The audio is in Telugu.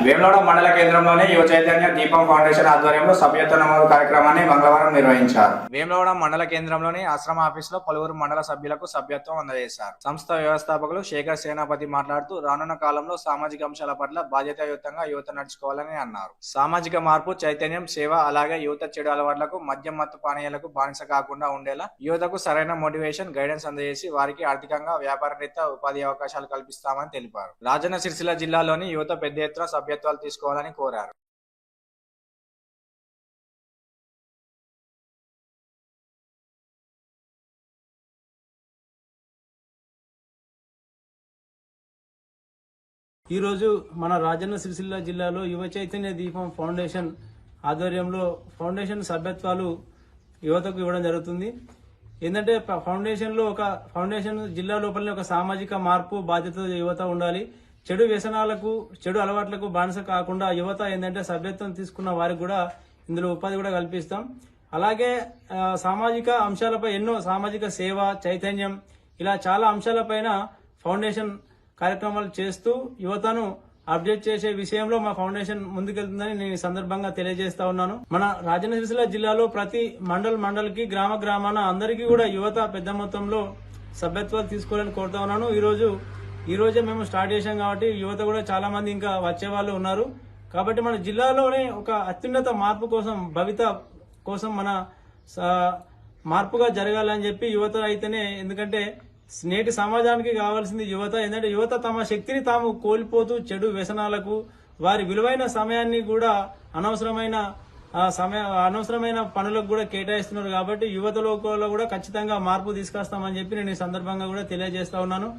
వేములవాడ మండల కేంద్రంలోని యువ చైతన్య దీపం ఫౌండేషన్ ఆధ్వర్యంలో సభ్యత్వ నమోదు కార్యక్రమాన్ని మంగళవారం నిర్వహించారు. వేములవాడ మండల కేంద్రంలోని ఆశ్రమ ఆఫీసులో పలువురు మండల సభ్యులకు సభ్యత్వం అందజేశారు. సంస్థ వ్యవస్థాపకులు శేఖర్ సేనాపతి మాట్లాడుతూ రానున్న కాలంలో సామాజిక అంశాల పట్ల బాధ్యతాయుతంగా యువత నడుచుకోవాలని అన్నారు. సామాజిక మార్పు, చైతన్యం, సేవ, అలాగే యువత చెడు అలవాట్లకు, మద్యం మత్తు పానీయాలకు బానిస కాకుండా ఉండేలా యువతకు సరైన మోటివేషన్, గైడెన్స్ అందజేసి వారికి ఆర్థికంగా, వ్యాపార రీత్యా ఉపాధి అవకాశాలు కల్పిస్తామని తెలిపారు. రాజన్న సిరిసిల్ల జిల్లాలోని యువత పెద్ద ఎత్తున సభ్యత్వాలు తీసుకోవాలని కోరారు. ఈరోజు మన రాజన్న సిరిసిల్ల జిల్లాలో యువ చైతన్య దీపం ఫౌండేషన్ ఆధ్వర్యంలో ఫౌండేషన్ సభ్యత్వాలు యువతకు ఇవ్వడం జరుగుతుంది. ఏంటంటే ఫౌండేషన్ జిల్లా లోపలనే ఒక సామాజిక మార్పు బాధ్యత యువత ఉండాలి. చెడు వ్యసనాలకు, చెడు అలవాట్లకు బానిస కాకుండా యువత ఏంటంటే సభ్యత్వం తీసుకున్న వారికి కూడా ఇందులో ఉపాధి కూడా కల్పిస్తాం. అలాగే సామాజిక అంశాలపై ఎన్నో సామాజిక సేవ, చైతన్యం ఇలా చాలా అంశాలపైన ఫౌండేషన్ కార్యక్రమాలు చేస్తూ యువతను అప్డేట్ చేసే విషయంలో మా ఫౌండేషన్ ముందుకెళ్తుందని నేను ఈ సందర్భంగా తెలియజేస్తా ఉన్నాను. మన రాజన్న సిరిసిల్ల జిల్లాలో ప్రతి మండల్కి, గ్రామాన అందరికీ కూడా యువత పెద్ద మొత్తంలో సభ్యత్వాలు తీసుకోవాలని కోరుతా ఉన్నాను. ఈ రోజే మేము స్టార్ట్ చేశాం కాబట్టి యువత కూడా చాలా మంది ఇంకా వచ్చే వాళ్ళు ఉన్నారు. కాబట్టి మన జిల్లాలోనే ఒక అత్యున్నత మార్పు కోసం, భవిత కోసం మన మార్పుగా జరగాలని చెప్పి యువత అయితేనే, ఎందుకంటే నేటి సమాజానికి కావాల్సింది యువత. ఏంటంటే యువత తమ శక్తిని తాము కోల్పోతూ చెడు వ్యసనాలకు, వారి విలువైన సమయాన్ని కూడా అనవసరమైన పనులకు కూడా కేటాయిస్తున్నారు. కాబట్టి యువతలో కూడా ఖచ్చితంగా మార్పు తీసుకొస్తామని చెప్పి నేను ఈ సందర్భంగా కూడా తెలియజేస్తా ఉన్నాను.